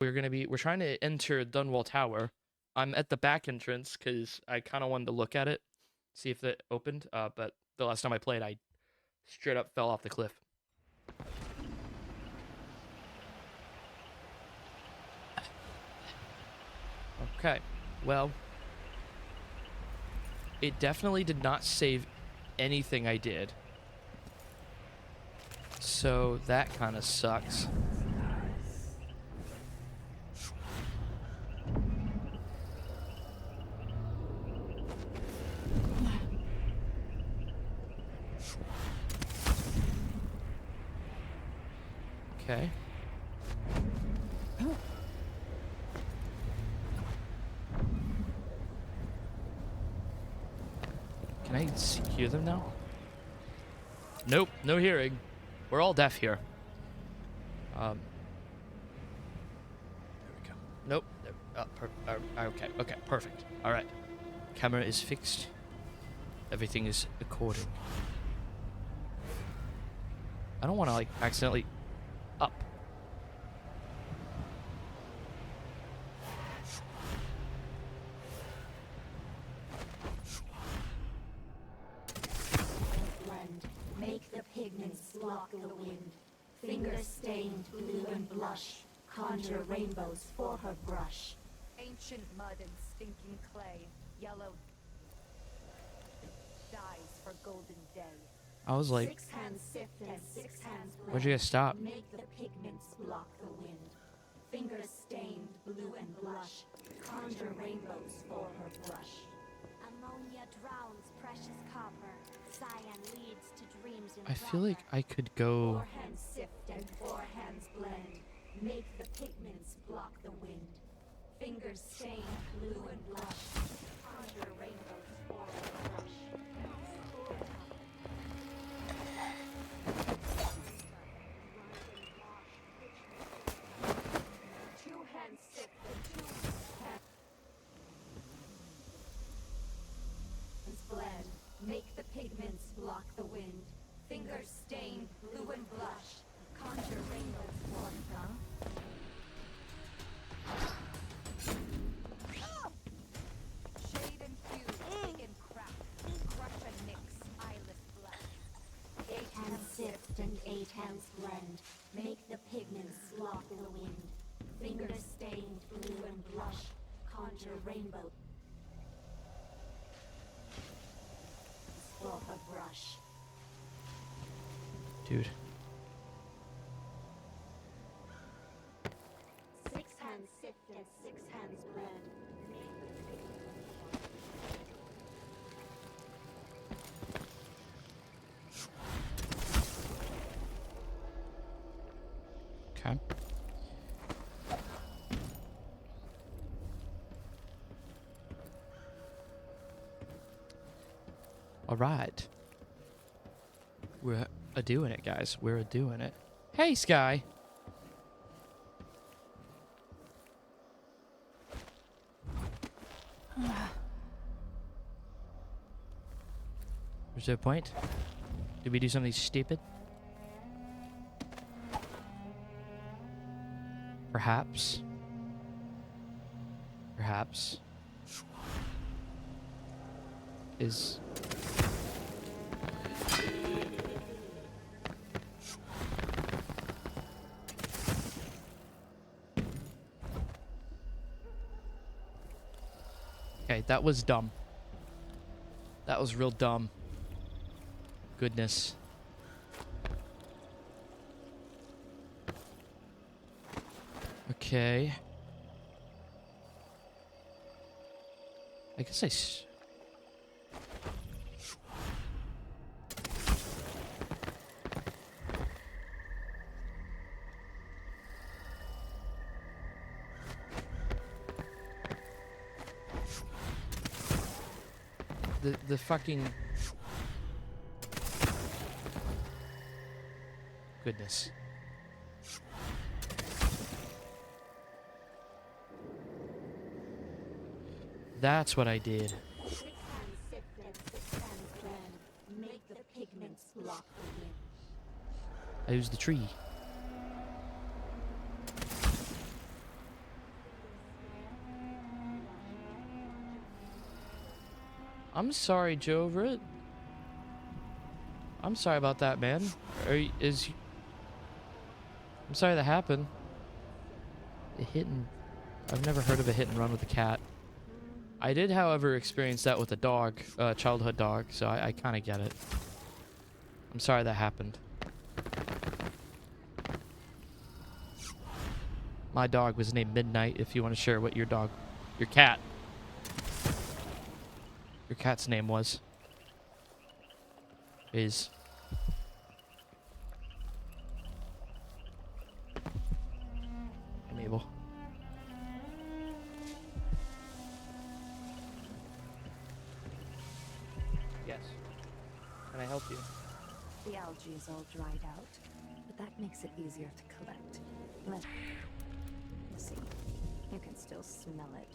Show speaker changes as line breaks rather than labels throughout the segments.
We're trying to enter Dunwall Tower. I'm at the back entrance because I kind of wanted to look at it, see if it opened. But the last time I played, I straight up fell off the cliff. Okay, well, it definitely did not save anything I did. So that kind of sucks. Okay. Can I hear them now? Nope, no hearing. We're all deaf here.
There we go.
Nope. Okay, okay, perfect. All right. Camera is fixed. Everything is according. I don't want to, like, accidentally up.
Blend. Make the pigments block the wind. Fingers stained blue and blush. Conjure rainbows for her brush.
Ancient mud and stinking clay. Yellow dies for golden day.
I was like,
6 hands sift and 6 hands blend.
where'd you guys stop?
Make the pigments block the wind. Fingers stained blue and blush. Conjure rainbows for her brush.
Ammonia drowns precious copper. Cyan leads to dreams in
I feel like I could go.
4 hands sift and 4 hands blend. Make the pigments block the wind. Fingers stained blue and blush. Conjure rainbows for her brush. 2 hands sift and 2 hands blend. Make the pigments block the wind. Fingers stained blue and blush. Conjure rainbows for her.
Shade infused, big and cracked. Crush and mix, eyeless blood.
8 hands sift and 8 hands blend. Make the pigments block the wind. Fingers stained blue and blush. Conjure rainbow for her brush.
Dude.
6 hands sift and 6 hands blend. Make the pigments
Okay. All right. We're doing it, guys. We're doing it. Hey, Sky. Was there a point? Did we do something stupid? Perhaps. Perhaps. Is... Okay, that was dumb. That was real dumb. Goodness. Okay. I guess the fucking goodness. That's what I did.
6 hands sift and 6 hands blend. Make the pigments block the wind.
I used the tree. I'm sorry, Joe Rit. I'm sorry about that, man. I'm sorry that happened. I've never heard of a hit and run with a cat. I did, however, experience that with a dog, childhood dog, so I kind of get it. I'm sorry that happened. My dog was named Midnight, if you want to share what your cat's name was. Is. Hey, Mabel. Yes. Can I help you?
The algae is all dried out, but that makes it easier to collect. Let's see. You can still smell it.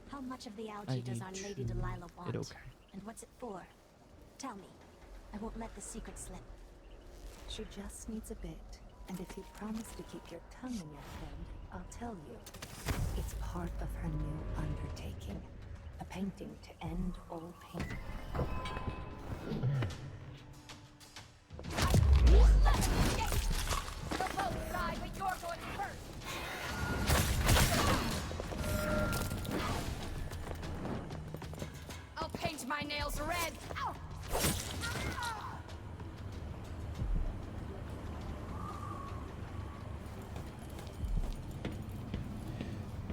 How much of the algae does our Lady Delilah want?
Okay.
And what's it for? Tell me. I won't let the secret slip.
She just needs a bit, and if you promise to keep your tongue in your head, I'll tell you. It's part of her new undertaking. A painting to end all pain.
I'll paint my nails red. Ow!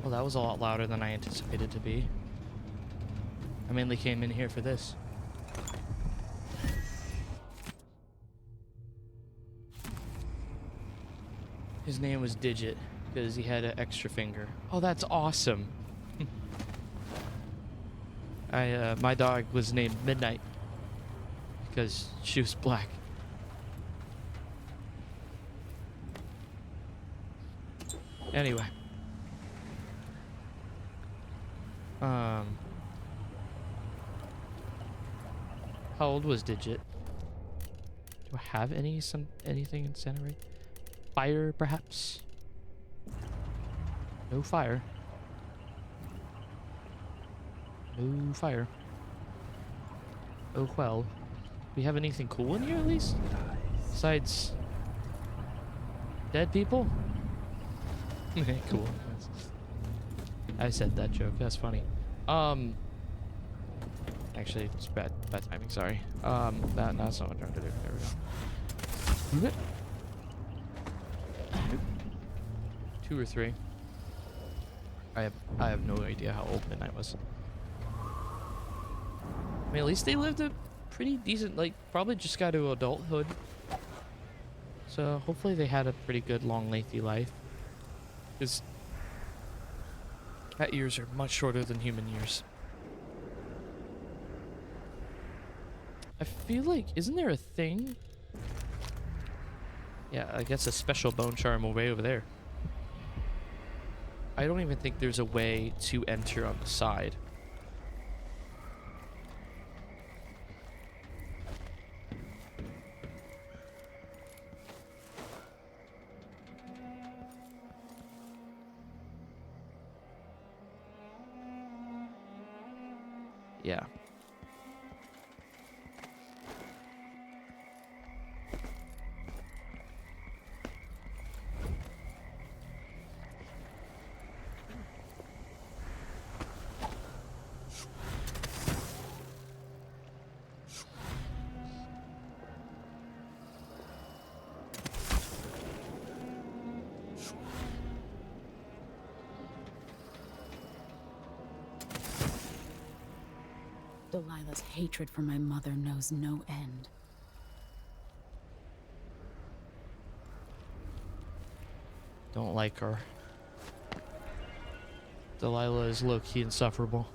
Well, that was a lot louder than I anticipated to be. I mainly came in here for this. His name was Digit, because he had an extra finger. Oh, that's awesome. My dog was named Midnight, because she was black. Anyway. How old was Digit? Do I have anything incinerate? Fire, perhaps? No fire. No fire. Oh well. Do we have anything cool in here at least? Besides dead people? Cool. I said that joke. That's funny. Actually, it's bad timing. Sorry. That's not what I'm trying to do. There we go. 2 or 3. I have no idea how old Midnight was. I mean, at least they lived a pretty decent, like, probably just got to adulthood. So hopefully they had a pretty good, long, lengthy life. Because cat years are much shorter than human years. I feel like, isn't there a thing? Yeah, I guess a special bone charm way over there. I don't even think there's a way to enter on the side. Yeah.
Delilah's hatred for my mother knows no end.
Don't like her. Delilah is low-key insufferable.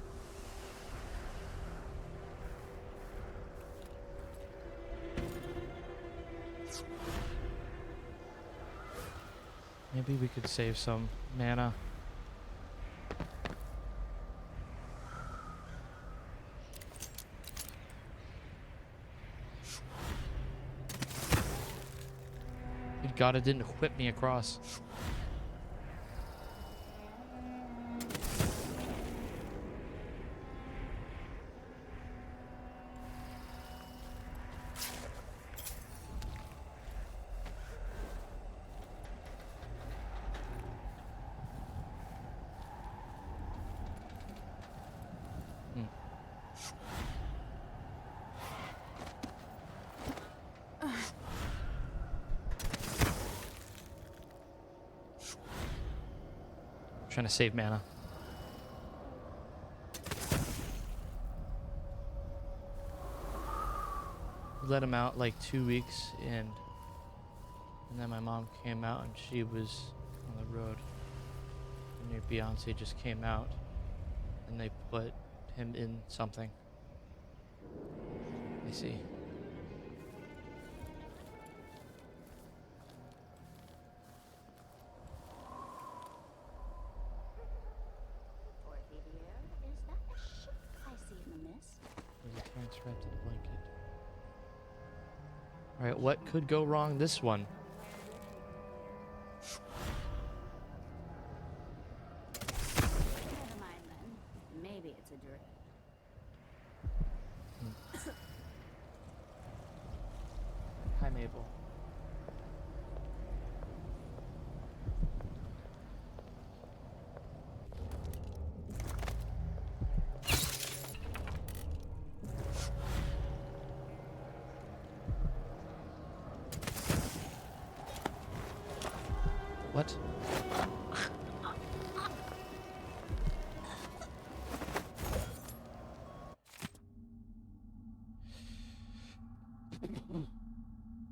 Maybe we could save some mana. Good God, it didn't whip me across. Trying to save mana. Let him out like 2 weeks and then my mom came out and she was on the road. And your Beyonce just came out and they put him in something. I see.
Dorothy dear, is that a ship I see in the mist?
There's a Terrence wrapped in a blanket. Alright, what could go wrong this one?
Never mind then. Maybe it's a dream.
Hi, Mabel. What?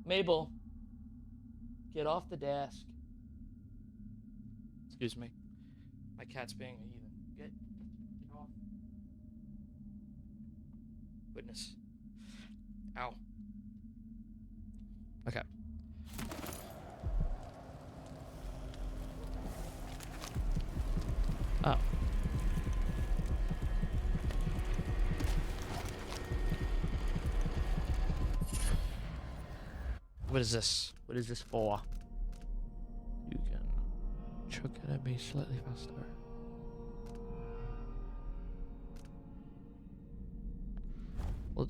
Mabel, get off the desk. Excuse me. My cat's being a heathen. Get off. Witness. Ow. Okay. Oh. What is this? What is this for? You can chuck it at me slightly faster.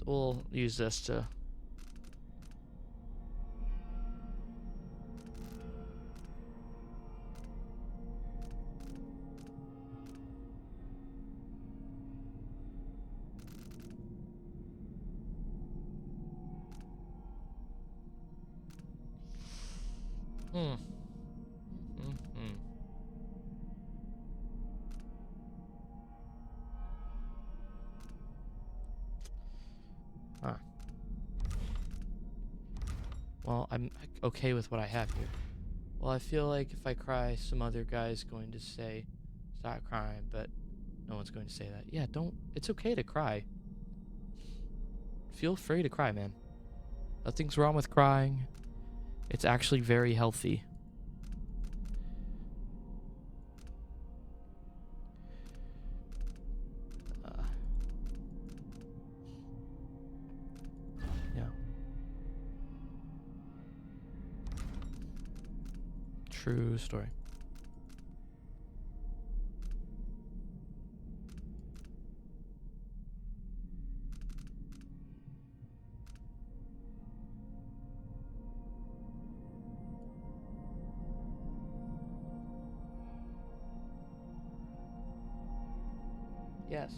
We'll use this to... Huh. Well, I'm okay with what I have here. Well, I feel like if I cry, some other guy's going to say, stop crying, but no one's going to say that. Yeah, don't... It's okay to cry. Feel free to cry, man. Nothing's wrong with crying. It's actually very healthy. Yeah. True story. Yes.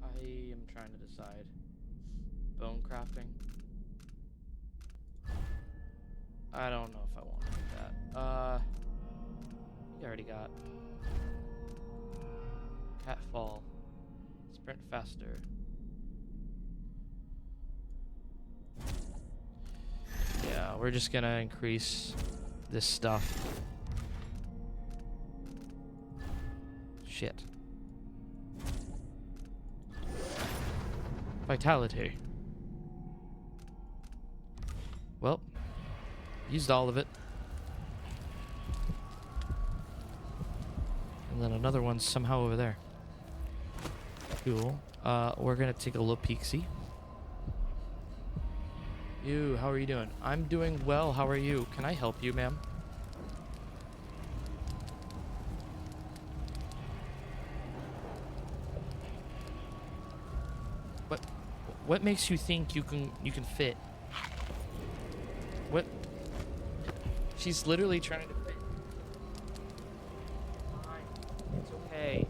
I am trying to decide. Bone crafting. I don't know if I want to do that. You already got cat fall. Sprint faster. Yeah, we're just gonna increase this stuff. Shit. Vitality. Well, used all of it. And then another one's somehow over there. Cool. We're gonna take a look peek-see. You, how are you doing? I'm doing well. How are you? Can I help you, ma'am? What makes you think you can fit? What? She's literally trying to fit. Fine. It's okay.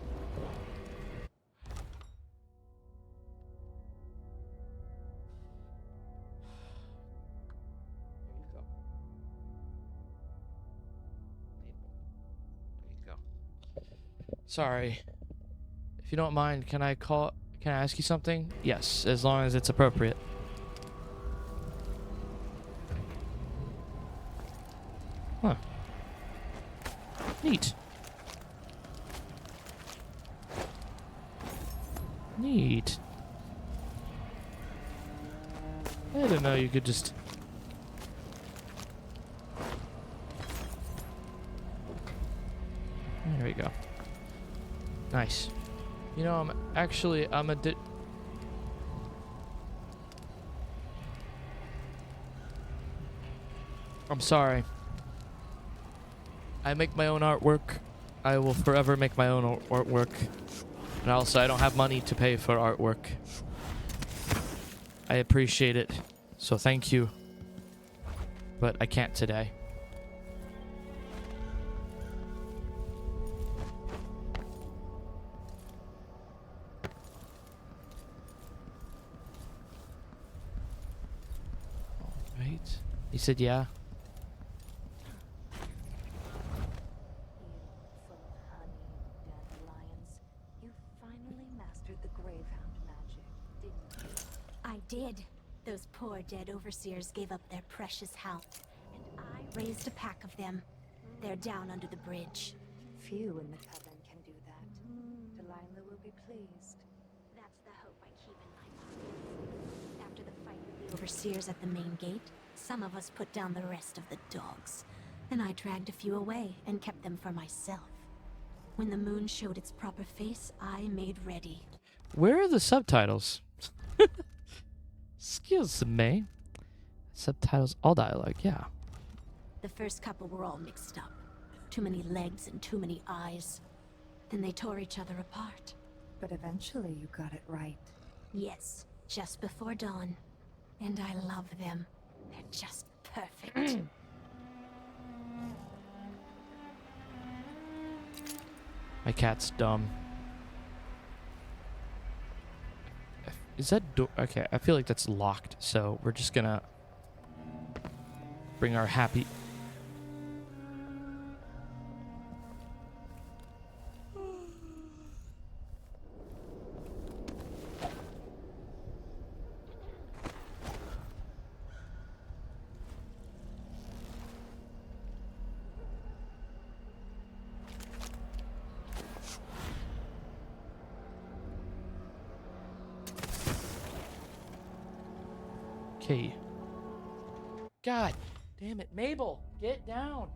Sorry. If you don't mind, can I ask you something? Yes, as long as it's appropriate. Huh. Neat. Neat. I didn't know you could just... There we go. Nice. You know, I'm sorry. I make my own artwork. I will forever make my own artwork. And also, I don't have money to pay for artwork. I appreciate it, so thank you. But I can't today. Alright. He said yeah.
You full of honey, dandelions. You finally mastered the Gravehound magic, didn't you?
I did. Those poor dead overseers gave up their precious hound, and I raised a pack of them. They're down under the bridge.
Few in the coven can do that. Delilah will be pleased.
That's the hope I keep in my pocket. After the fight with the overseers at the main gate, some of us put down the rest of the dogs. Then I dragged a few away and kept them for myself. When the moon showed its proper face, I made ready.
Where are the subtitles? Excuse me. Subtitles, all dialogue, yeah.
The first couple were all mixed up. Too many legs and too many eyes. Then they tore each other apart.
But eventually you got it right.
Yes, just before dawn. And I love them. They're just perfect.
My cat's dumb. Is that door? Okay, I feel like that's locked, so we're just gonna bring our happy... Okay. God damn it, Mabel, get down.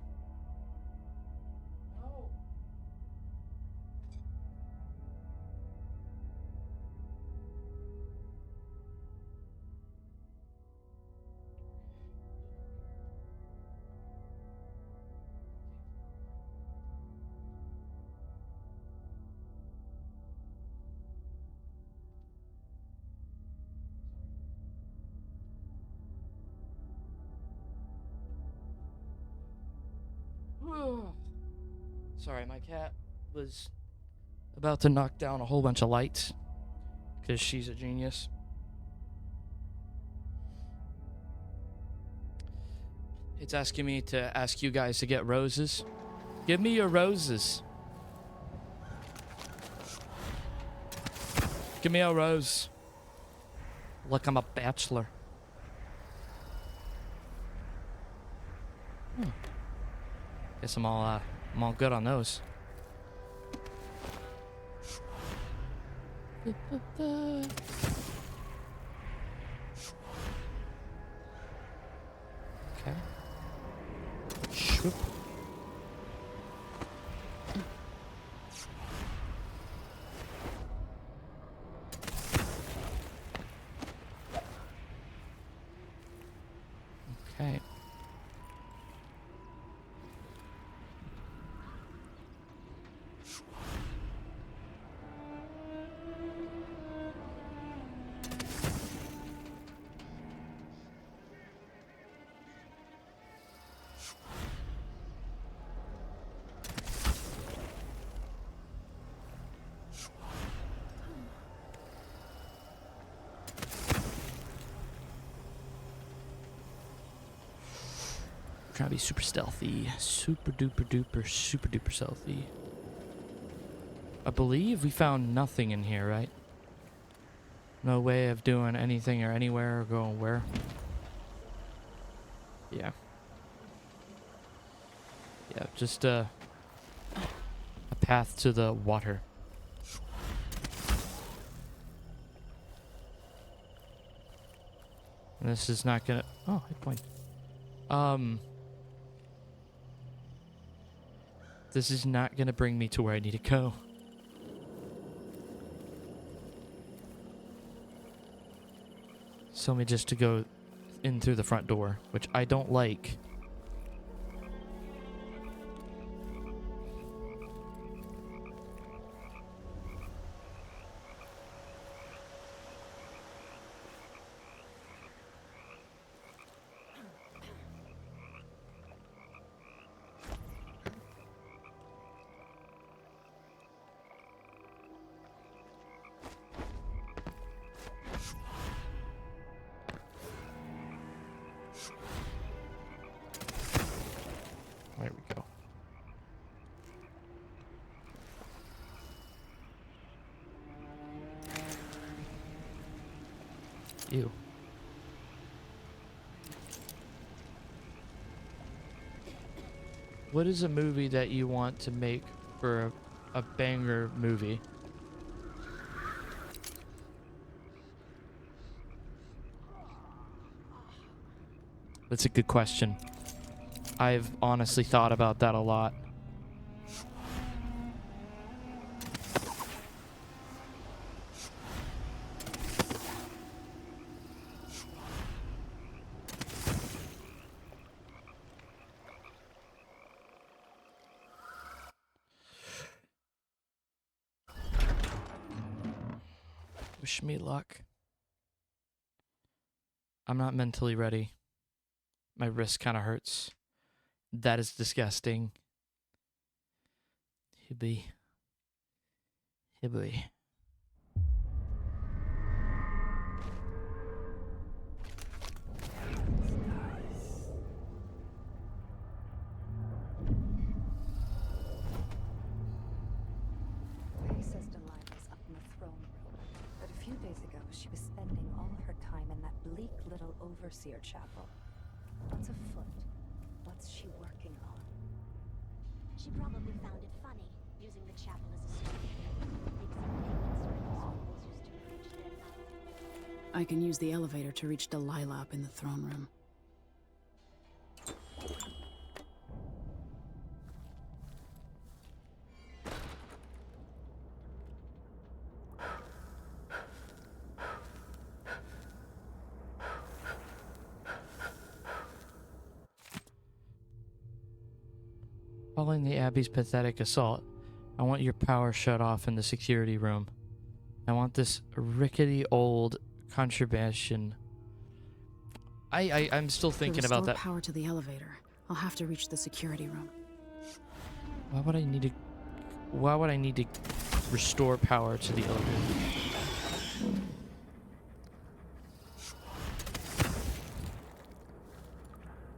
No. Sorry, my cat was about to knock down a whole bunch of lights because she's a genius. It's asking me to ask you guys to get roses. Give me your roses. Give me a rose. Look, I'm a bachelor. Guess I'm all good on those. Okay. Shoop. Okay. Trying to be super stealthy. Super duper duper super duper stealthy. I believe we found nothing in here, right? No way of doing anything or anywhere or going where. Yeah. Yeah, just a path to the water. And this is not gonna... Oh, hit point. This is not gonna bring me to where I need to go. So me just to go in through the front door, which I don't like. There we go. Ew. What is a movie that you want to make for a banger movie? That's a good question. I've honestly thought about that a lot. Wish me luck. I'm not mentally ready. My wrist kind of hurts. That is disgusting. Hibby. Hibby.
Princess Delilah was up in the throne room, but a few days ago she was spending all her time in that bleak little overseer chapel. What's afoot? What's she working on?
She probably found it funny, using the chapel as a studio. Thinks some payments for those fools used to preach their love.
I can use the elevator to reach Delilah up in the throne room.
Following the Abbey's pathetic assault, I want your power shut off in the security room. I want this rickety old contraption. I'm still thinking
to
about
restore
that.
Power to the elevator. I'll have to reach the security room.
Why would I need to restore power to the elevator?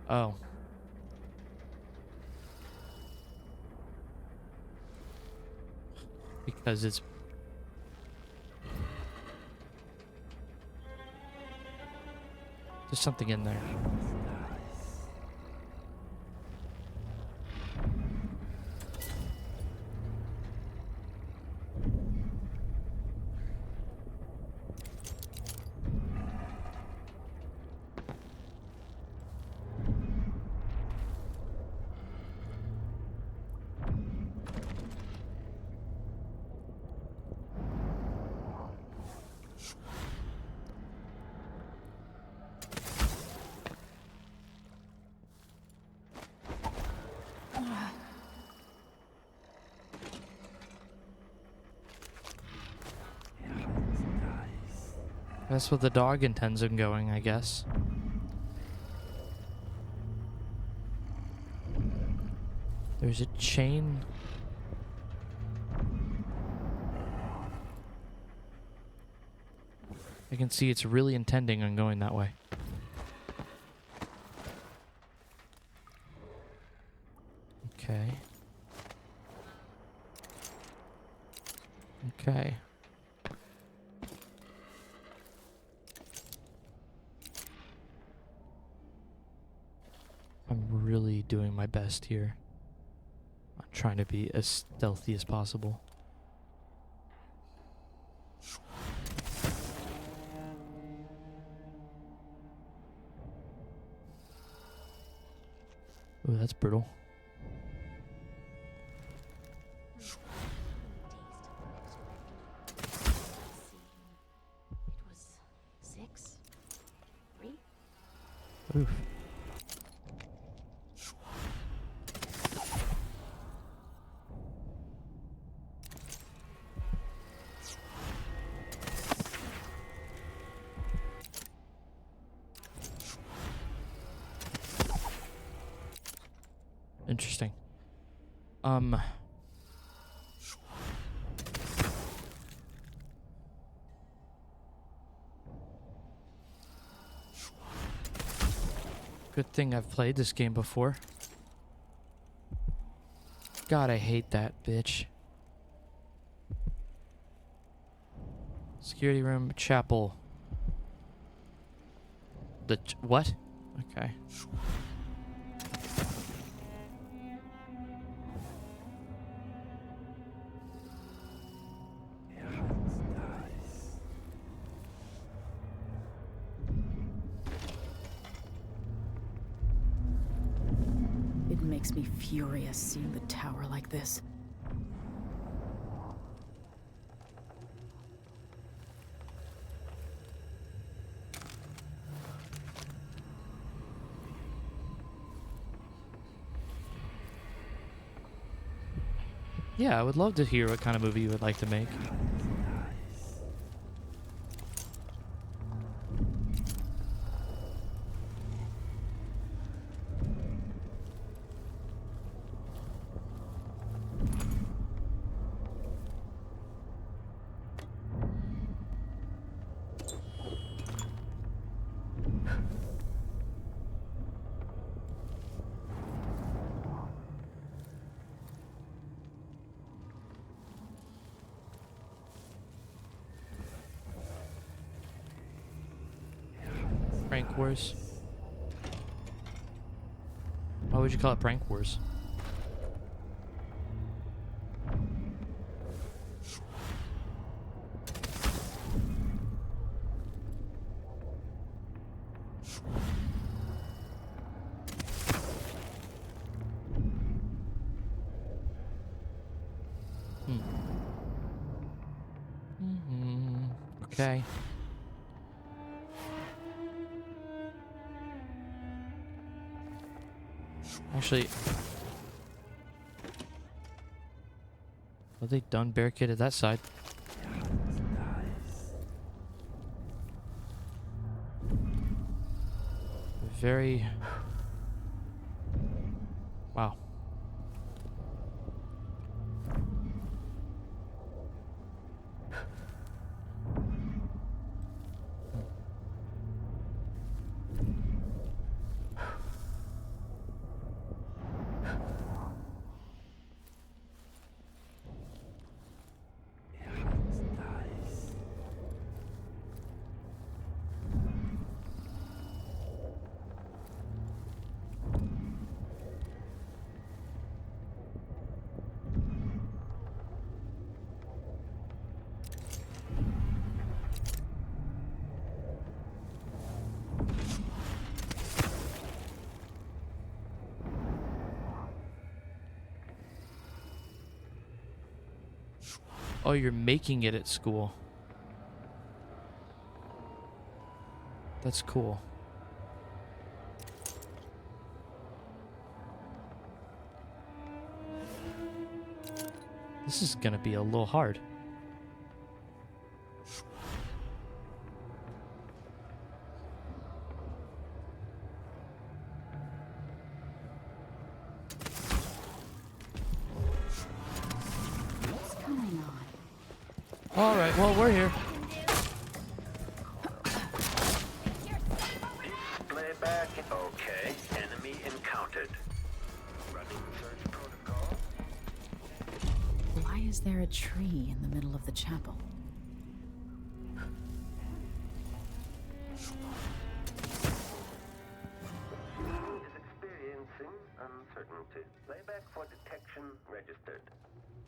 Oh. Because it's... There's something in there. That's what the dog intends on going, I guess. There's a chain. I can see it's really intending on going that way. Okay. Okay. I'm really doing my best here. I'm trying to be as stealthy as possible. Ooh, that's brutal.
It was 6, 3.
Oof. Interesting. Good thing I've played this game before. God, I hate that bitch. Security room, chapel. What? Okay.
It makes me furious seeing the tower like this.
Yeah, I would love to hear what kind of movie you would like to make. Prank Wars. Why would you call it Prank Wars? Okay. Actually, are they done barricaded that side? Very... Wow. Oh, you're making it at school. That's cool. This is gonna be a little hard.
What's going on?
All right, well, we're here.
Playback. Okay. Enemy encountered. Running search protocol.
Why is there a tree in the middle of the chapel?
Is experiencing uncertainty. Playback for detection registered.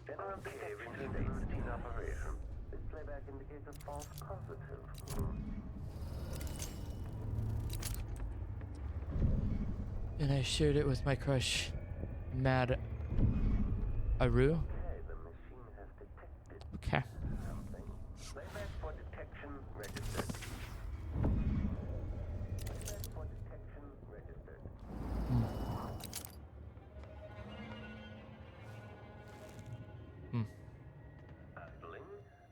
General behavior today routine operation. This playback indicates a false positive.
And I shared it with my crush, Mad Aru.
Okay, the machine has detected
Okay.
something. Playback for detection registered. Playback for detection registered.
Hmm.
Idling.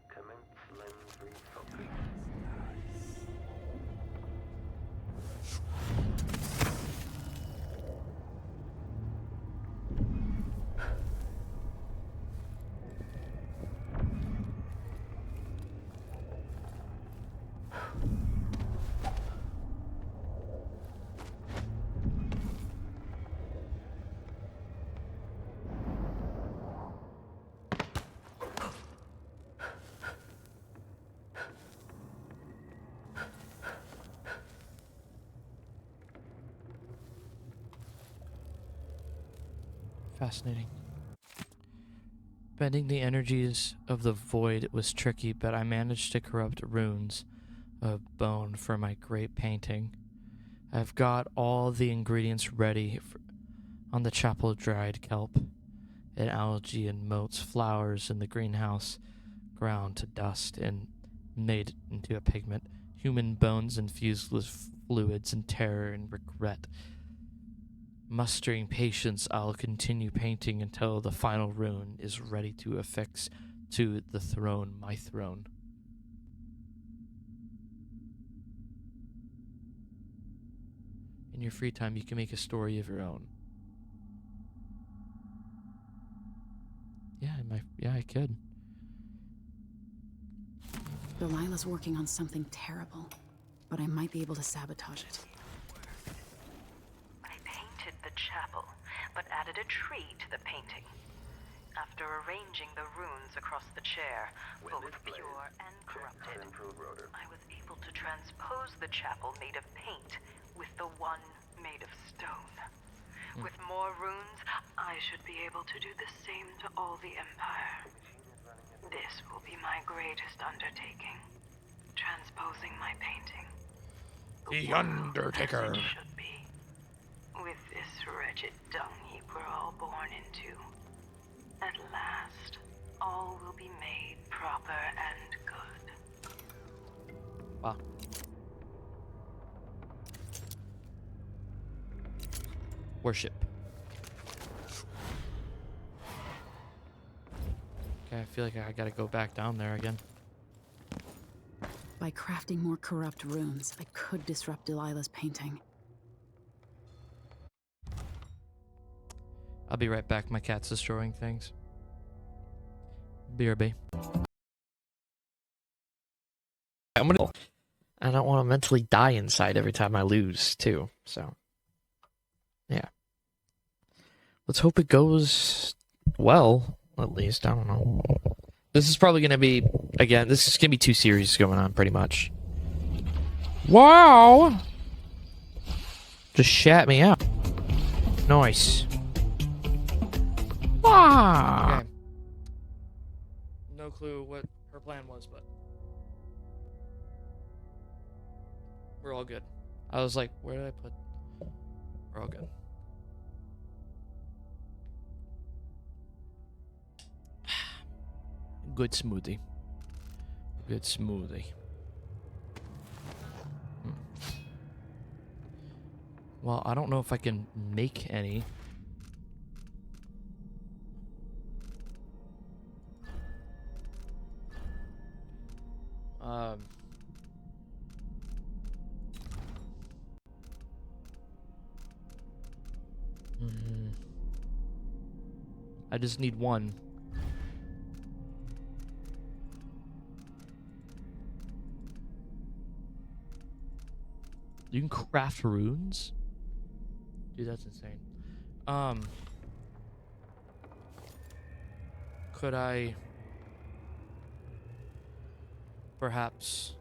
Commence lens refocus.
Fascinating. Bending the energies of the void was tricky, but I managed to corrupt runes of bone for my great painting. I've got all the ingredients ready on the chapel: dried kelp and algae and moats, flowers in the greenhouse, ground to dust and made into a pigment, human bones infused with fluids and terror and regret. Mustering patience, I'll continue painting until the final rune is ready to affix to the throne, my throne. In your free time, you can make a story of your own. Yeah, I could.
Delilah's working on something terrible, but I might be able to sabotage it.
I painted the chapel, but added a tree to the painting. After arranging the runes across the chair, both pure and corrupted, I was able to transpose the chapel made of paint with the one made of stone. With more runes, I should be able to do the same to all the Empire. This will be my greatest undertaking, transposing my painting.
The
world
Undertaker.
as it should be. With this wretched dung heap we're all born into. At last, all will be made proper and good.
Wow. Worship. Okay, I feel like I gotta go back down there again.
By crafting more corrupt runes, I could disrupt Delilah's painting.
I'll be right back. My cat's destroying things. BRB. I don't want to mentally die inside every time I lose, too. So, yeah. Let's hope it goes well, at least. I don't know. This is probably going to be, again, this is going to be 2 series going on, pretty much. Wow! Just shat me out. Nice. Wow! Okay. No clue what her plan was, but we're all good. I was like, where did I put... We're all good. Good smoothie. Good smoothie. Well, I don't know if I can make any. I just need one. You can craft runes? Dude, that's insane. Could I Perhaps.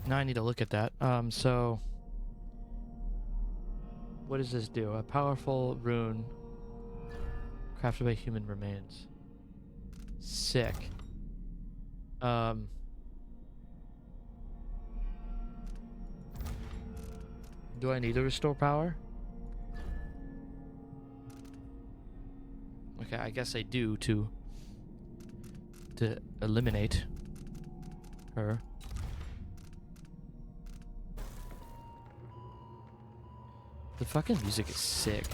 Now I need to look at that. So what does this do? A powerful rune crafted by human remains. Sick. Do I need to restore power? Okay, I guess I do to eliminate her. The fucking music is sick.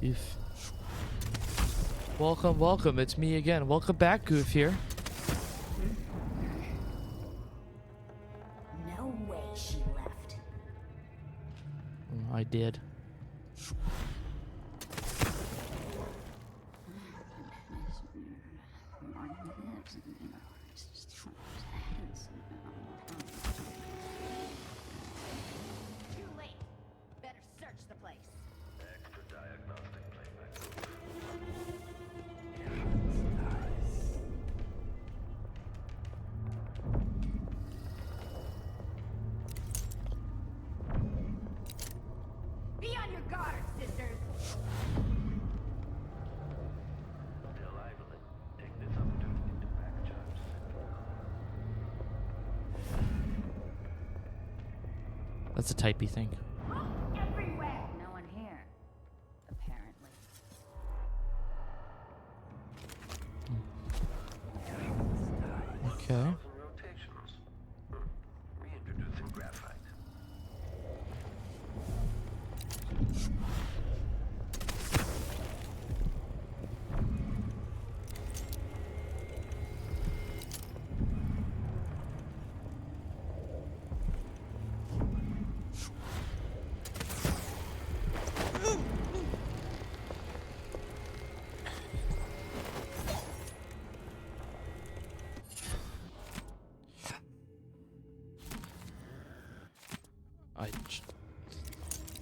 If welcome, welcome, it's me again. Welcome back, Goof here.
No way she left.
I did.
Too late. Better search the place.
Extra diagnostic playback.
Be on your guard, sisters.
Still idling. Take this opportunity to back charge.
That's a typey thing.
Everywhere. No one here. Apparently.
Okay.
And rotations. Reintroducing graphite.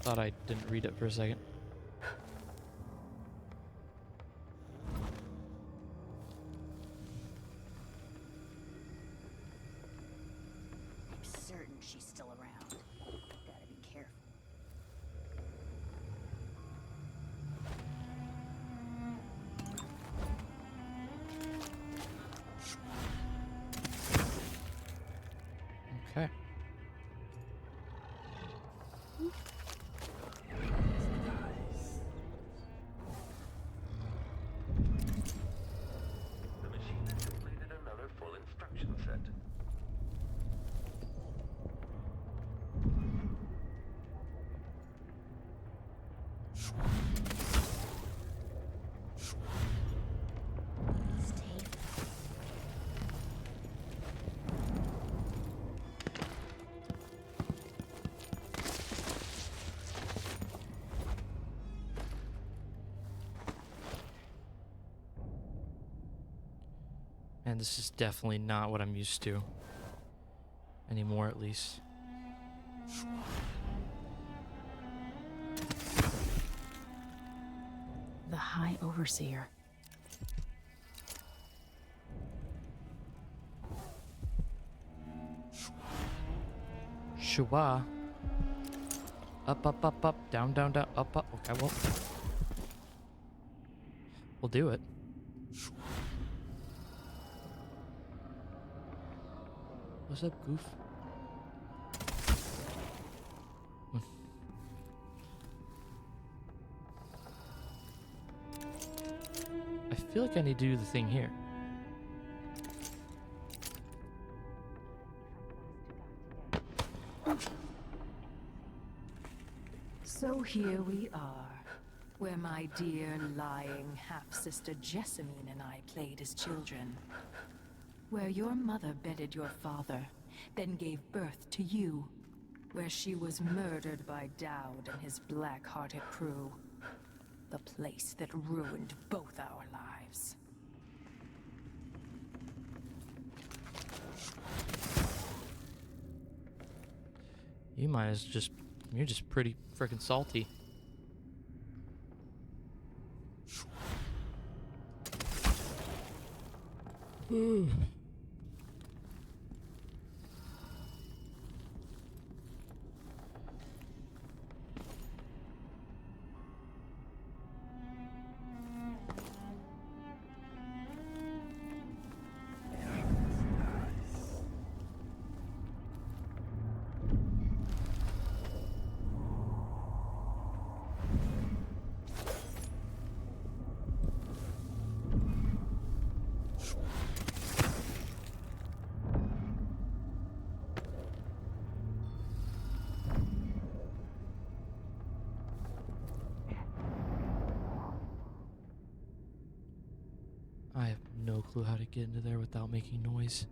Thought I didn't read it for a second.
I'm certain she's still around. Gotta be careful.
Okay.
The machine has completed another full instruction set.
Stay.
And this is definitely not what I'm used to. Anymore, at least.
The High Overseer.
Shua. Up, up, up, up, down, down, down, up, up. Okay, well. We'll do it. What's up, goof? I feel like I need to do the thing here.
So here we are, where my dear lying half-sister Jessamine and I played as children. Where your mother bedded your father, then gave birth to you. Where she was murdered by Dowd and his black-hearted crew. The place that ruined both our lives.
You might as just... You're just pretty freaking salty. I have no clue how to get into there without making noise.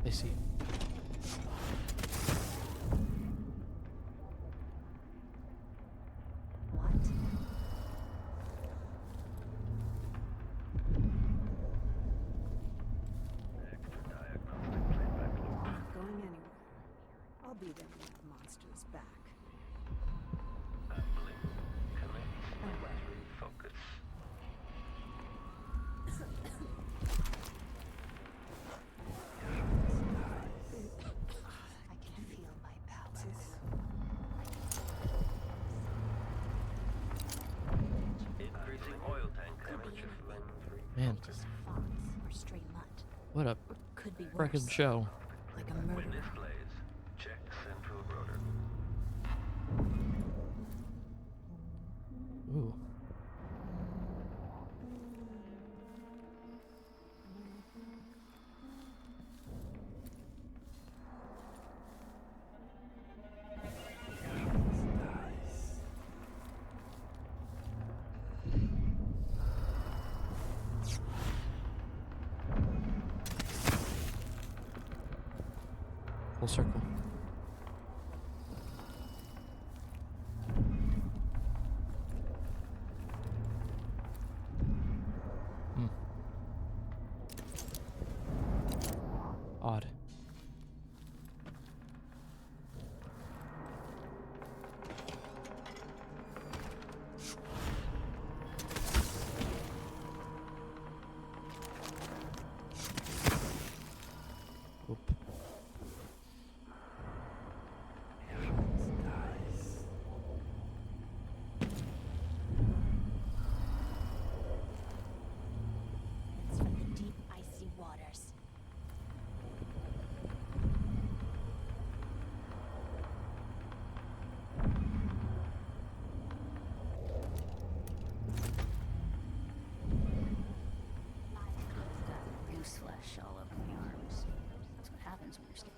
I see.
What? Not going anywhere. I'll be there when the monster is back.
Focus.
I can feel my pulses.
Increasing oil tank temperature.
Man,
Just fox or stray mutt.
what a
Or could be
frickin'
worse.
show.
Like a murderer.
Witness blaze. Check central rotor.
Ooh. Full circle. Odd. Oop.
It's from the deep, icy waters.
Goose flesh all over my arms. That's what happens when you're scared.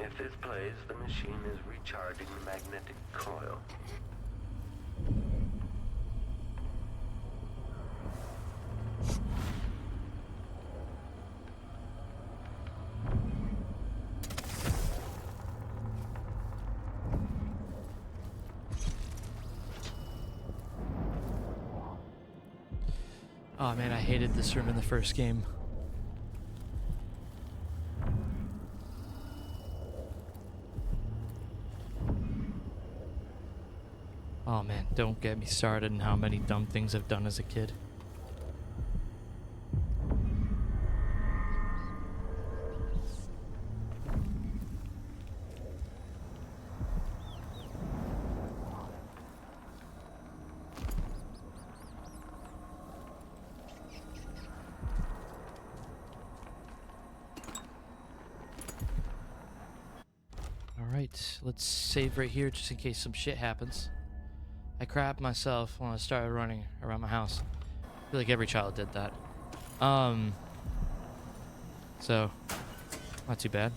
If this plays, the machine is recharging the magnetic coil.
Oh man, I hated this room in the first game. Oh man, don't get me started on how many dumb things I've done as a kid. Alright, let's save right here just in case some shit happens. I crapped myself when I started running around my house. I feel like every child did that. So, not too bad.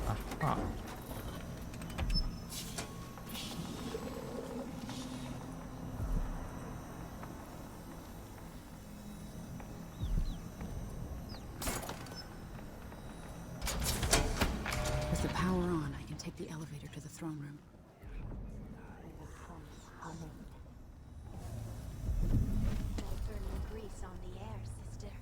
Uh-huh.
With the power on, I can take the elevator to the throne room.
No burning grease on the air, sister.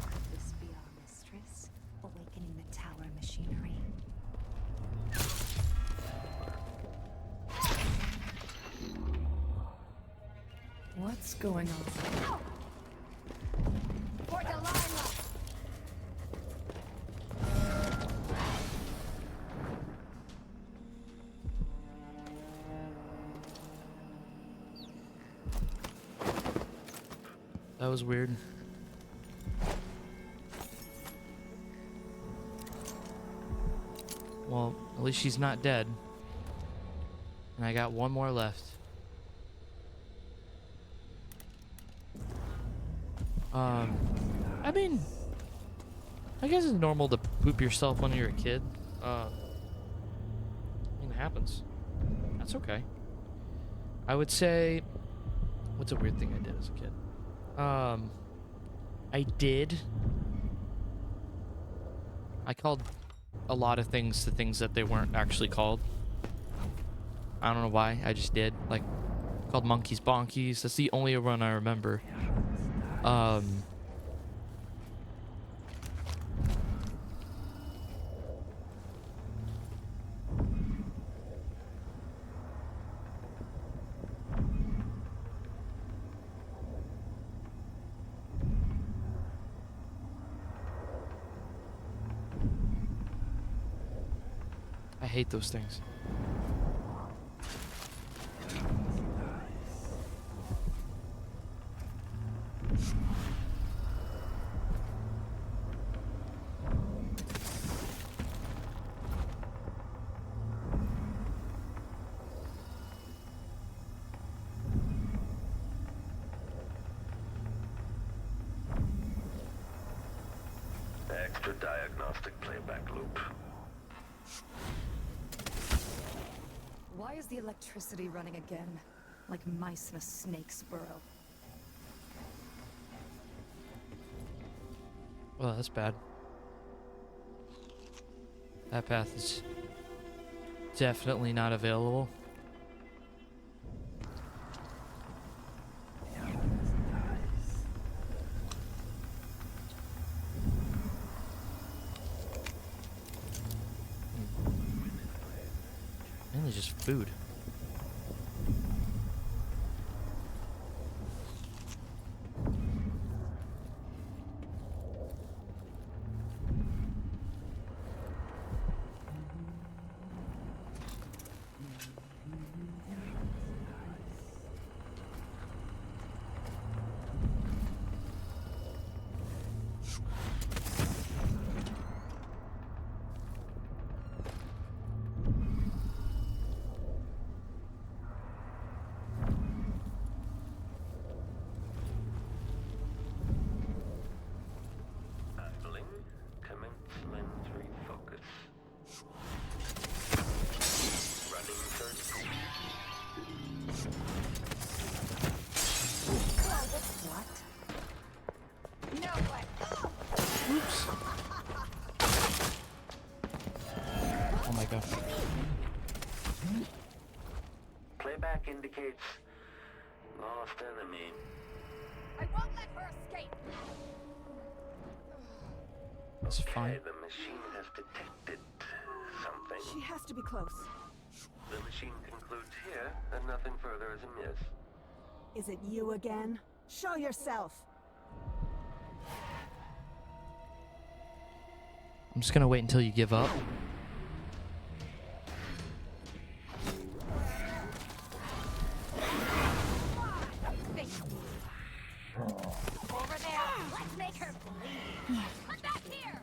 Could this be our mistress, awakening the tower machinery?
What's going on?
For Delilah!
That was weird. Well, at least she's not dead. And I got one more left. I mean, I guess it's normal to poop yourself when you're a kid. I mean, it happens. That's okay. I would say, what's a weird thing I did as a kid? I called a lot of things to things that they weren't actually called. I don't know why, I just did. Like, called monkeys bonkies. That's the only one I remember. I hate those things.
Extra diagnostic playback loop.
Why is the electricity running again? Like mice in a snake's burrow.
Well, that's bad. That path is definitely not available. Mainly just food.
Handling. Commencement refocus. Running third.
What?
No way!
Oops. Oh my god.
Playback indicates lost enemy.
I won't let her escape!
That's fine.
Okay, the machine has detected something.
She has to be close.
The machine concludes here that nothing further is amiss.
Is it you again? Show yourself!
I'm just gonna wait until you give up.
Over there! Let's make her bleed! Come back here!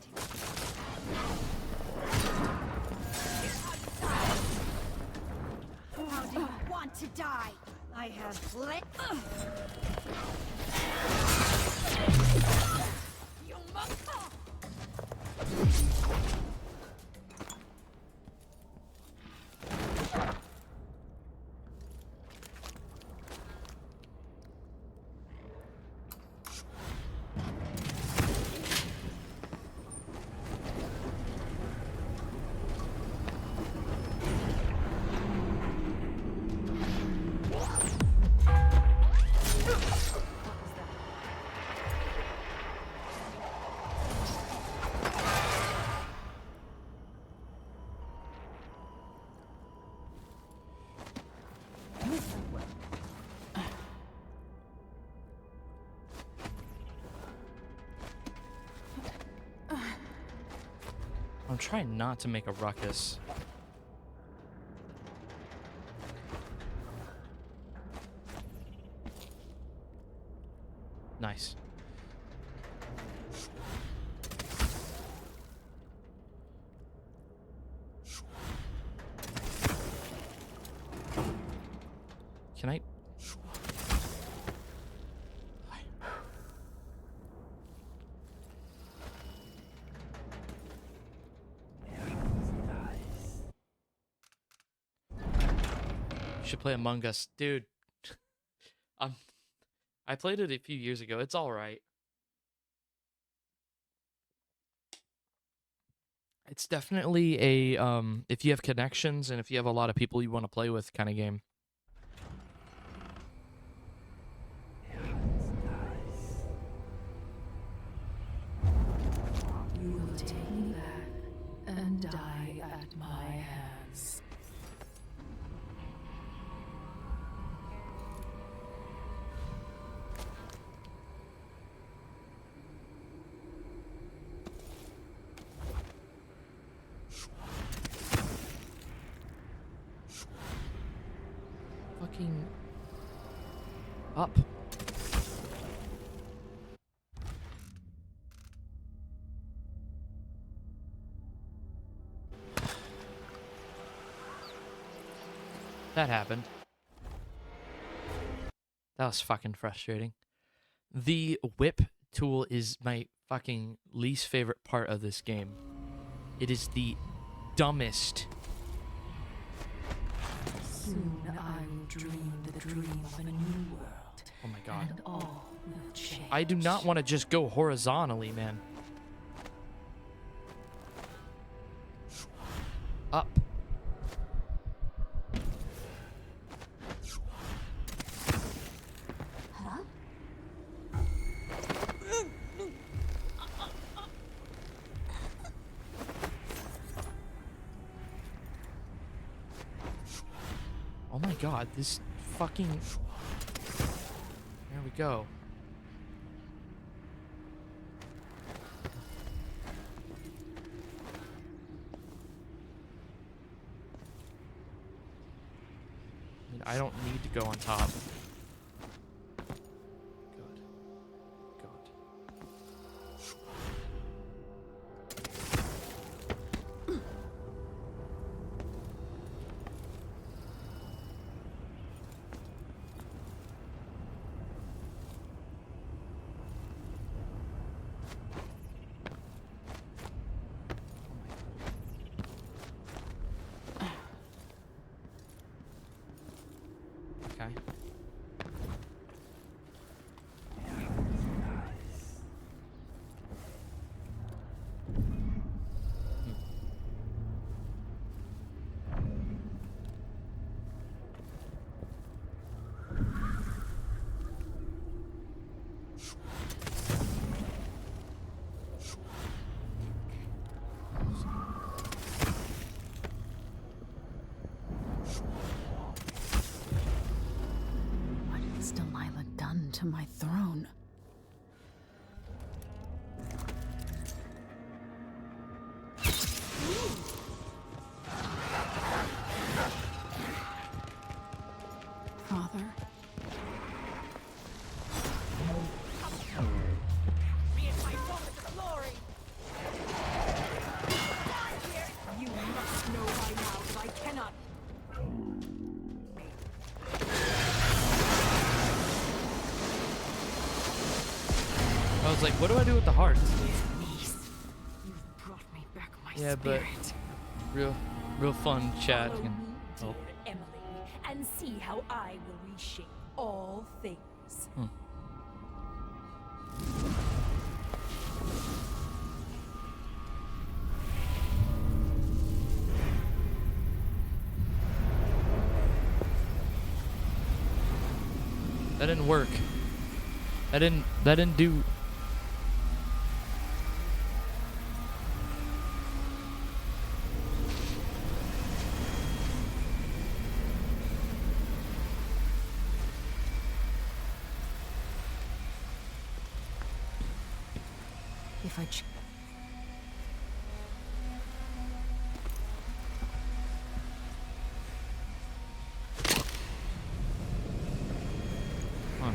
How do you want to die? I have split. You must.
I'm trying not to make a ruckus. Nice. Can I? Should play Among Us, dude. I played it a few years ago. It's all right. It's definitely a if you have connections and if you have a lot of people you want to play with kind of game.
You will take me back and die at my hands.
Fucking up. That happened. That was fucking frustrating. The whip tool is my fucking least favorite part of this game. It is the dumbest.
Soon I will dream the dream of a new world.
Oh my god.
And all will change.
I do not want to just go horizontally, man. Up.
Huh?
Oh my god, this fucking... There we go. I mean, I don't need to go on top. Good. Good. Okay.
to my throne? Father?
You must know by now that I cannot.
I was like, what do I do with the heart?
You've brought me back my
Yeah, but
spirit.
real fun chat.
Follow me, dear
Oh,
Emily, and see how I will reshape all things.
that didn't work. That didn't do.
If I
Huh.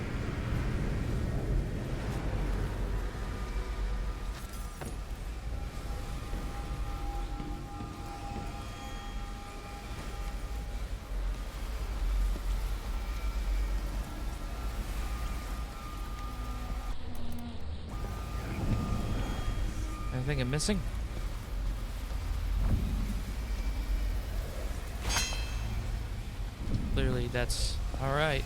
Anything I'm missing? Clearly, that's all right.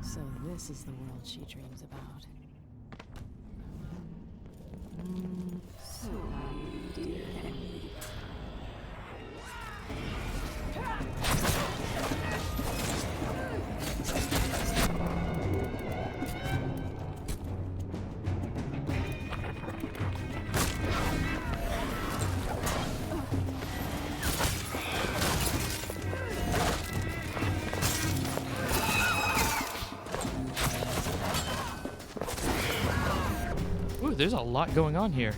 So this is the world she dreams about. So dear Emily.
Ooh, there's a lot going on here.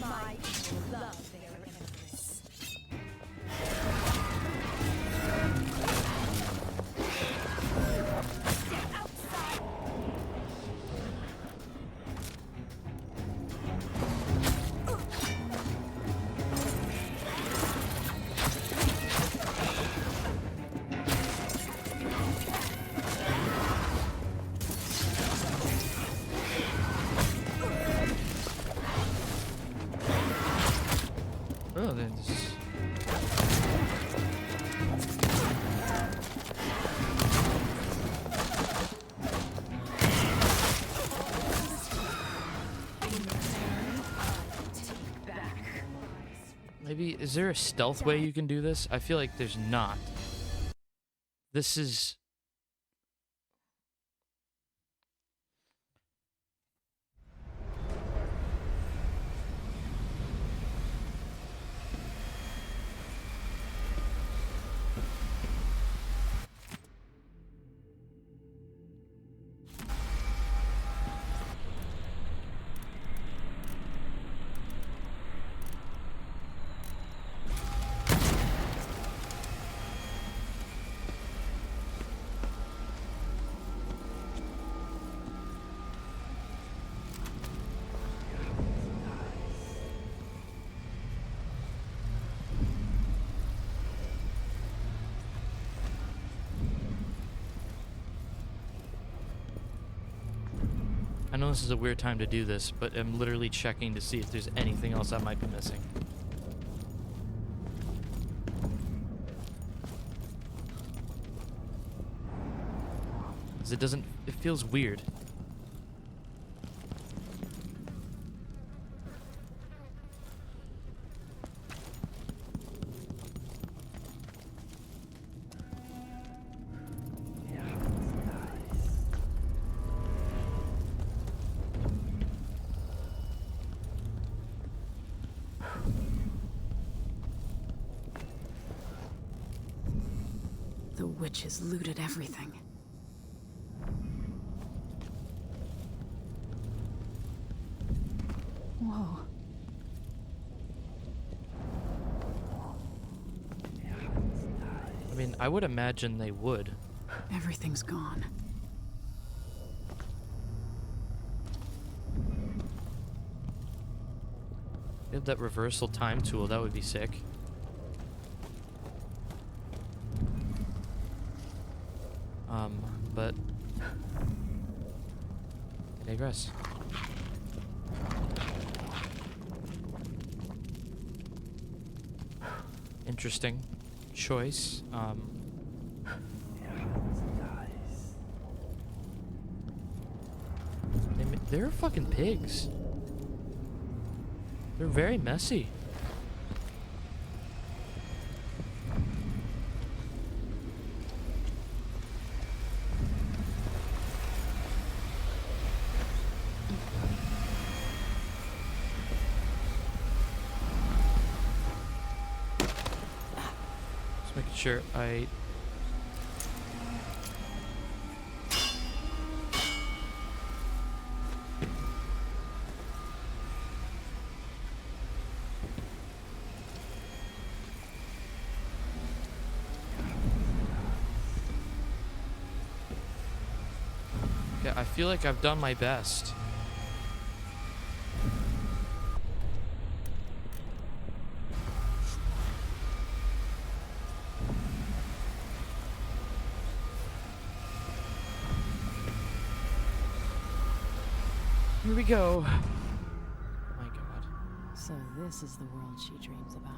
My love their empress.
Oh, there's. Maybe, is there a stealth way you can do this? I feel like there's not. This is... I know this is a weird time to do this, but I'm literally checking to see if there's anything else I might be missing. 'Cause it doesn't... it feels weird.
witches looted everything. Whoa.
I mean, I would imagine they would.
Everything's gone.
They have that reversal time tool, that would be sick. But I digress. Interesting choice. They're fucking pigs. They're very messy. Just making sure I... Okay, I feel like I've done my best. Here we go. My God.
So this is the world she dreams about.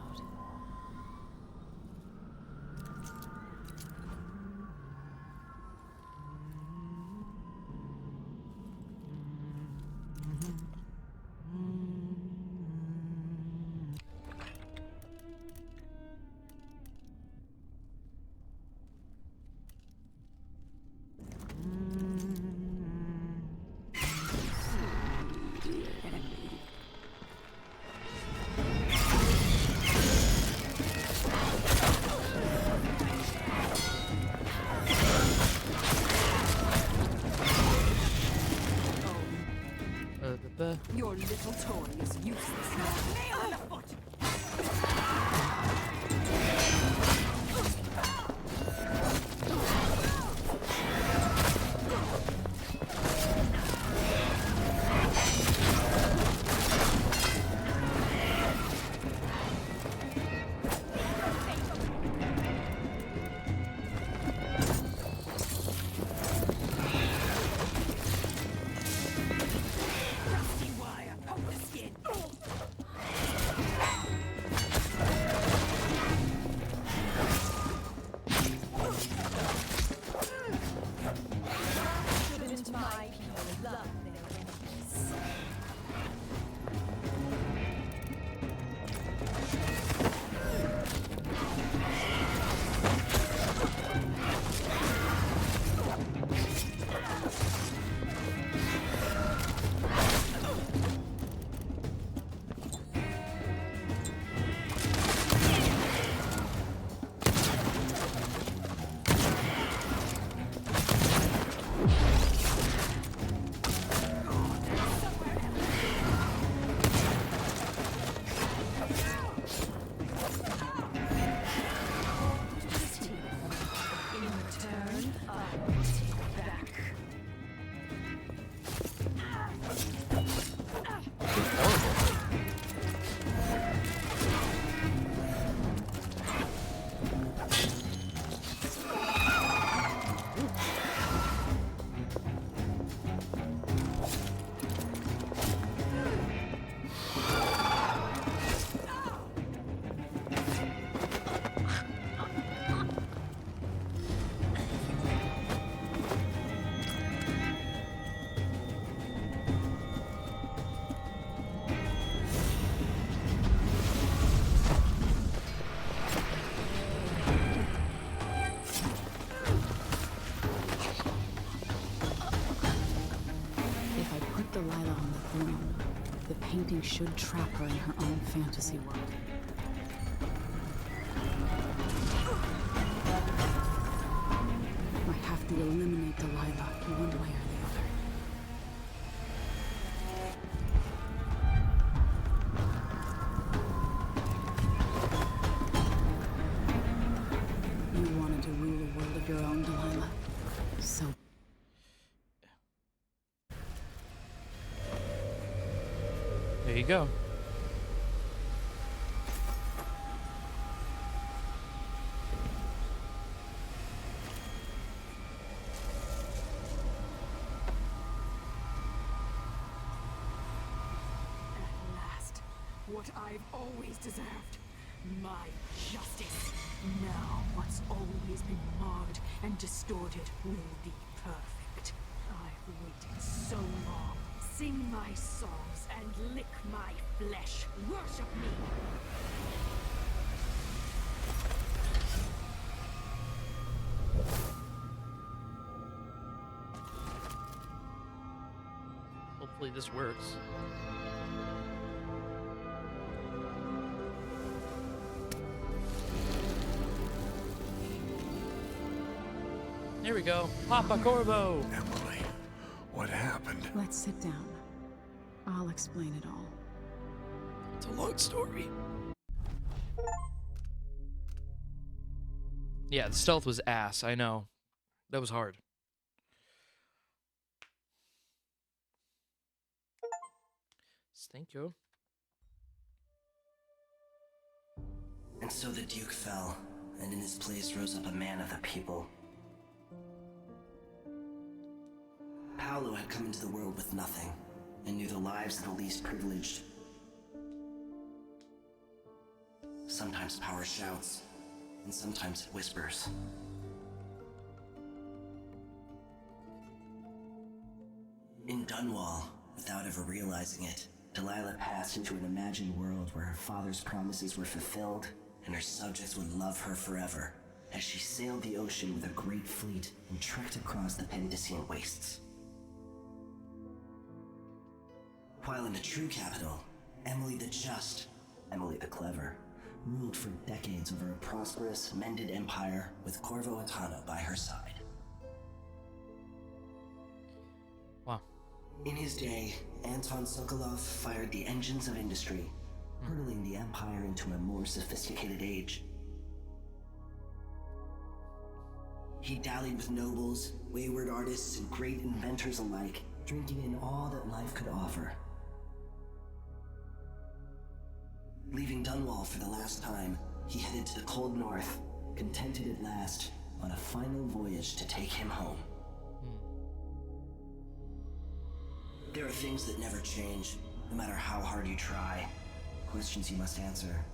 Your little toy is useless now.
The painting should trap her in her own fantasy world.
you go.
At last, what I've always deserved. My justice. Now what's always been marred and distorted will be perfect. I've waited so long. Sing my songs and lick my flesh. Worship me.
Hopefully this works. There we go. Papa Corvo.
Emily, what happened?
Let's sit down. I'll explain it all.
It's a long story. Yeah, the stealth was ass. I know. That was hard. Thank you.
And so the Duke fell, and in his place rose up a man of the people. Paolo had come into the world with nothing, and knew the lives of the least privileged. Sometimes power shouts, and sometimes it whispers. In Dunwall, without ever realizing it, Delilah passed into an imagined world where her father's promises were fulfilled, and her subjects would love her forever, as she sailed the ocean with a great fleet and trekked across the Pendician wastes. While in the true capital, Emily the Just, Emily the Clever, ruled for decades over a prosperous, mended empire with Corvo Atana by her side.
Wow.
In his day, Anton Sokolov fired the engines of industry, hurtling the empire into a more sophisticated age. He dallied with nobles, wayward artists, and great inventors alike, drinking in all that life could offer. Leaving Dunwall for the last time, he headed to the cold north, contented at last, on a final voyage to take him home. There are things that never change, no matter how hard you try. Questions you must answer.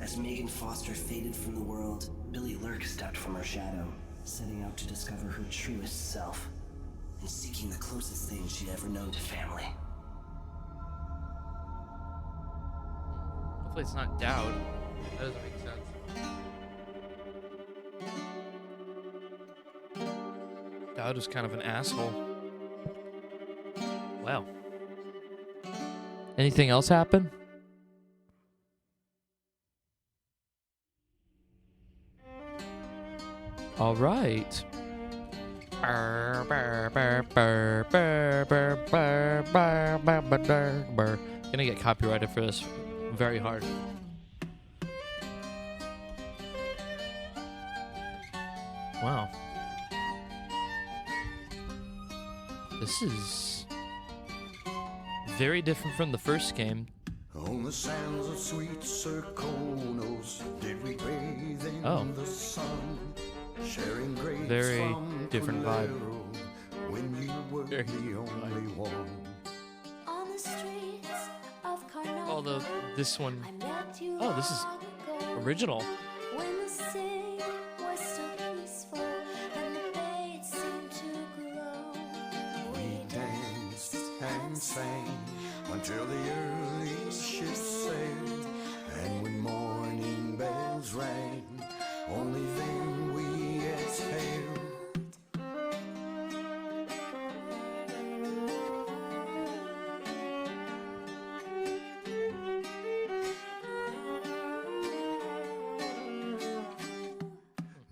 As Megan Foster faded from the world, Billy Lurk stepped from her shadow, setting out to discover her truest self, and seeking the closest thing she'd ever known to family.
Hopefully it's not Dowd. That doesn't make sense. Dowd was kind of an asshole. Wow. Anything else happen? All right. Gonna get copyrighted for this very hard. Wow. This is very different from the first game.
On the sands of sweet Serkonos, did we bathe in the sun, sharing grapes
very
from
different vibe.
Colero, when you were
Very
the only one.
On the streets of
Although this one, oh, this is original.
when the city was so peaceful and the bay it seemed to glow.
We danced and sang until the early ships sailed, and when morning bells rang, only then we exhaled.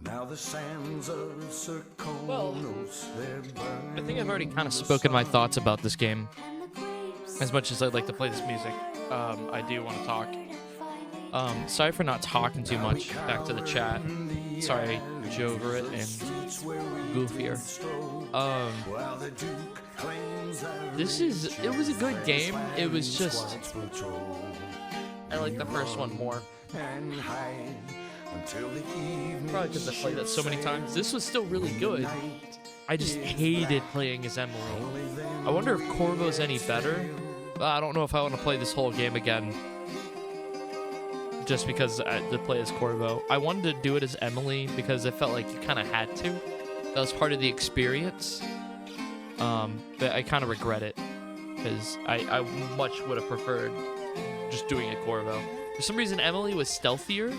Now the sands of Serkonos, they're burning.
I think I've already kind of spoken my thoughts about this game. As much as I'd like to play this music, I do want to talk. Sorry for not talking too much. Back to the chat. Sorry, I drove over it and goofier.
While the Duke claims
it was a good game. It was just, I like the first one more.
and hide until the evening.
Probably because I played it so many times. This was still really good. I just hated playing as Emily. I wonder if Corvo's any better. I don't know if I want to play this whole game again. Just because I had to play as Corvo. I wanted to do it as Emily because I felt like you kind of had to. That was part of the experience. But I kind of regret it. Because I much would have preferred just doing it Corvo. For some reason, Emily was stealthier.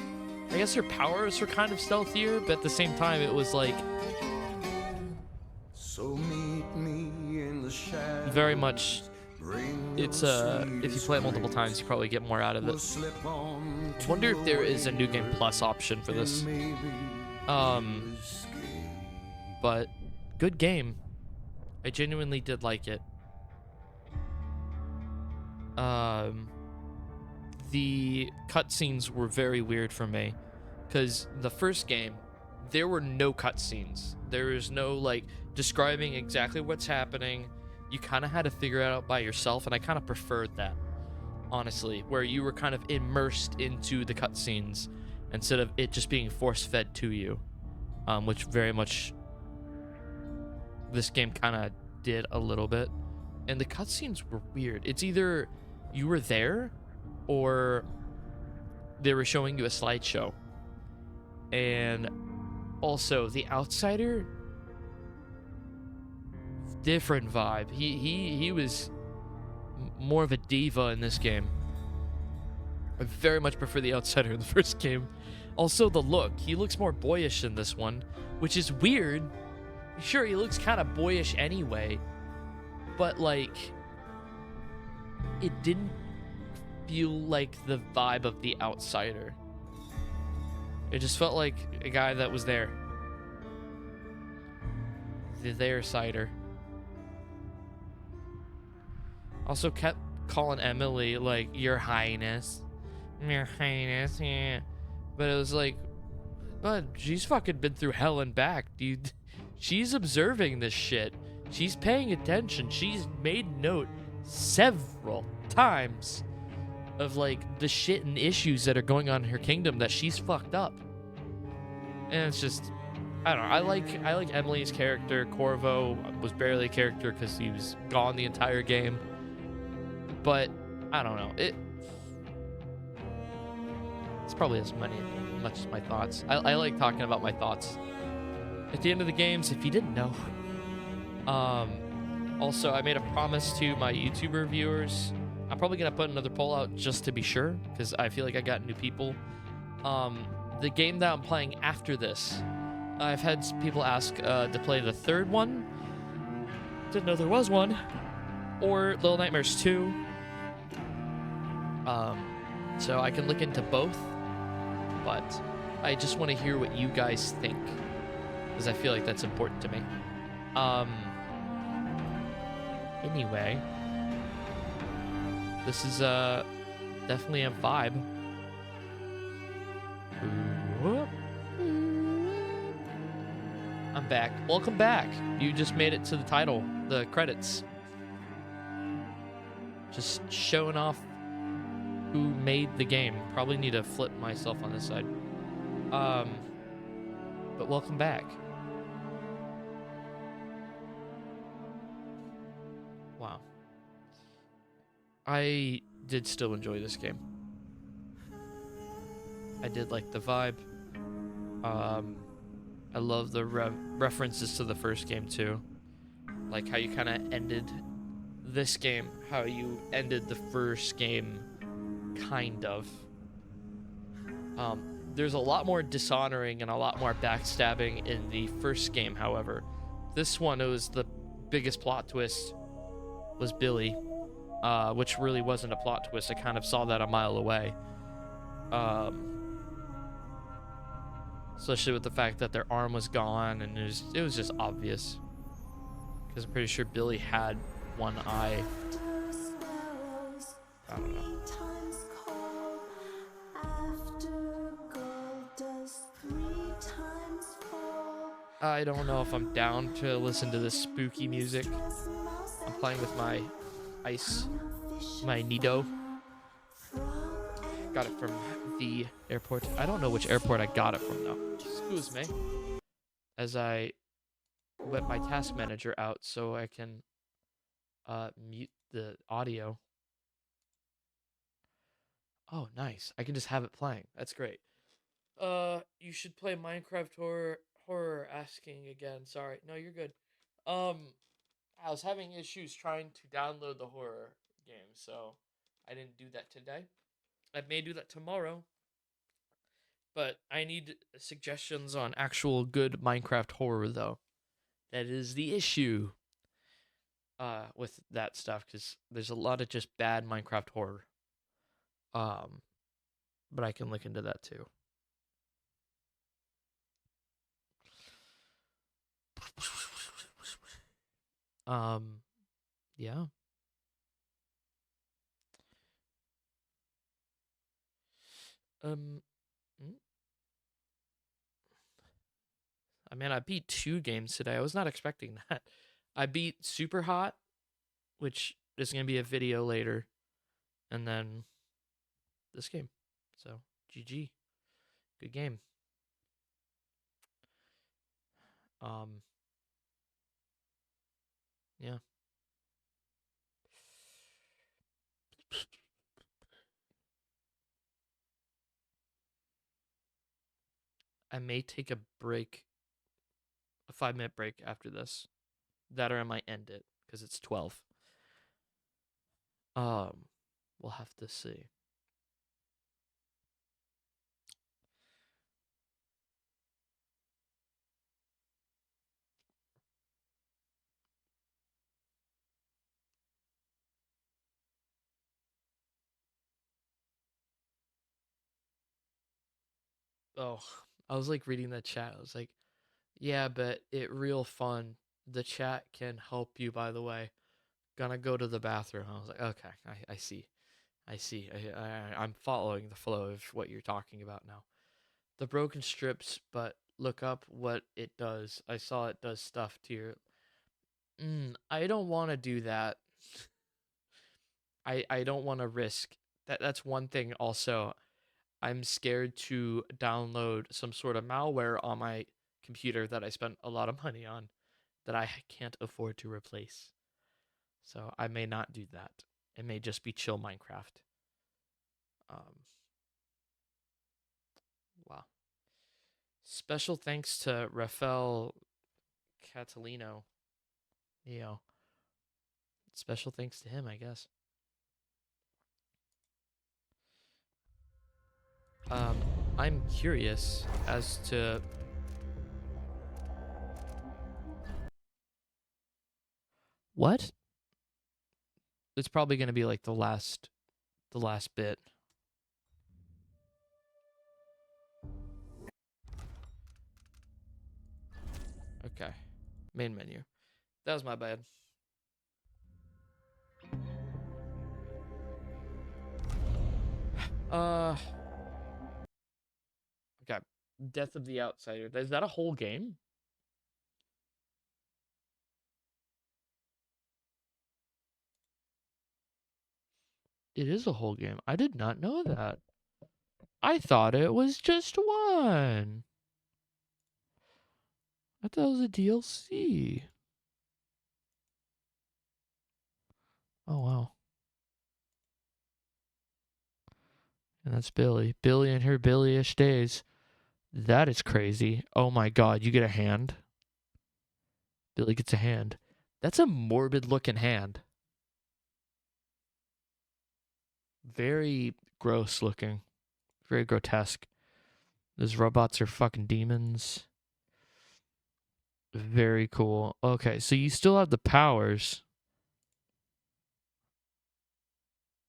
I guess her powers were kind of stealthier, but at the same time, it was like
So meet me in the shadows.
very much. It's if you play it multiple times, you probably get more out of it. I wonder if there is a New Game Plus option for this. But good game. I genuinely did like it. The cutscenes were very weird for me, because the first game, there were no cutscenes. There is no like describing exactly what's happening. You kind of had to figure it out by yourself, and I kind of preferred that, honestly, where you were kind of immersed into the cutscenes instead of it just being force-fed to you, which very much this game kind of did a little bit. And the cutscenes were weird. It's either you were there or they were showing you a slideshow. And also, the Outsider, different vibe. He was more of a diva in this game. I very much prefer the Outsider in the first game. Also, the look. He looks more boyish in this one, which is weird. Sure, he looks kind of boyish anyway, but like, it didn't feel like the vibe of the Outsider. It just felt like a guy that was there. The there-sider. Also kept calling Emily, like, Your Highness. Your Highness, yeah. But it was like, bud, she's fucking been through hell and back, dude. She's observing this shit. She's paying attention. She's made note several times of, like, the shit and issues that are going on in her kingdom that she's fucked up. And it's just, I don't know. I like Emily's character. Corvo was barely a character because he was gone the entire game. But I don't know. It's probably as much as my thoughts. I like talking about my thoughts at the end of the games, if you didn't know. Also, I made a promise to my YouTuber viewers. I'm probably gonna put another poll out just to be sure, because I feel like I got new people. The game that I'm playing after this, I've had people ask to play the third one. Didn't know there was one. Or Little Nightmares 2. So I can look into both, but I just want to hear what you guys think, because I feel like that's important to me. Anyway, this is definitely a vibe. I'm back. Welcome back. You just made it to the title, the credits. Just showing off who made the game. Probably need to flip myself on this side. But welcome back. Wow. I did still enjoy this game. I did like the vibe. I love the references to the first game too. Like how you kind of ended this game, how you ended the first game, kind of. There's a lot more dishonoring and a lot more backstabbing in the first game, however. This one, it was the biggest plot twist was Billy, which really wasn't a plot twist. I kind of saw that a mile away. Especially with the fact that their arm was gone, and it was just obvious. Because I'm pretty sure Billy had one eye. I don't know. I don't know if I'm down to listen to this spooky music. I'm playing with my ice, my Nido. Got it from the airport. I don't know which airport I got it from though. Excuse me. As I let my task manager out so I can mute the audio. Oh, nice. I can just have it playing. That's great. You should play Minecraft horror asking again. Sorry. No, you're good. I was having issues trying to download the horror game, so I didn't do that today. I may do that tomorrow. But I need suggestions on actual good Minecraft horror though. That is the issue with that stuff, because there's a lot of just bad Minecraft horror. But I can look into that too. Yeah. I mean, I beat 2 games today. I was not expecting that. I beat Super Hot, which is going to be a video later, and then this game. So, GG. Good game. Yeah. I may take a break, a 5-minute break after this. That or I might end it because it's 12. We'll have to see. Oh, I was like reading the chat. I was like, yeah, but it real fun. The chat can help you, by the way. Gonna go to the bathroom. I was like, okay, I see. I see. I'm following the flow of what you're talking about now. The broken strips, but look up what it does. I saw it does stuff to your... I don't want to do that. I don't want to risk. That's one thing also. I'm scared to download some sort of malware on my computer that I spent a lot of money on that I can't afford to replace. So I may not do that. It may just be chill Minecraft. Wow. Special thanks to Rafael Catalino. Special thanks to him, I guess. I'm curious as to... What? It's probably going to be like the last bit. Okay. Main menu. That was my bad. Okay. Death of the Outsider. Is that a whole game? It is a whole game. I did not know that. I thought it was just one. I thought it was a DLC. Oh, wow. And that's Billy. Billy and her Billy-ish days. That is crazy. Oh my god, you get a hand. Billy gets a hand. That's a morbid looking hand. Very gross looking. Very grotesque. Those robots are fucking demons. Very cool. Okay, so you still have the powers.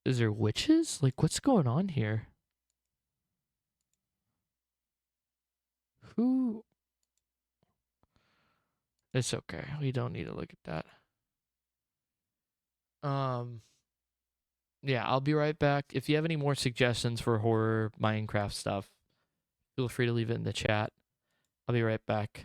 Is there witches? Like, what's going on here? Who? It's okay. We don't need to look at that. Yeah, I'll be right back. If you have any more suggestions for horror Minecraft stuff, feel free to leave it in the chat. I'll be right back.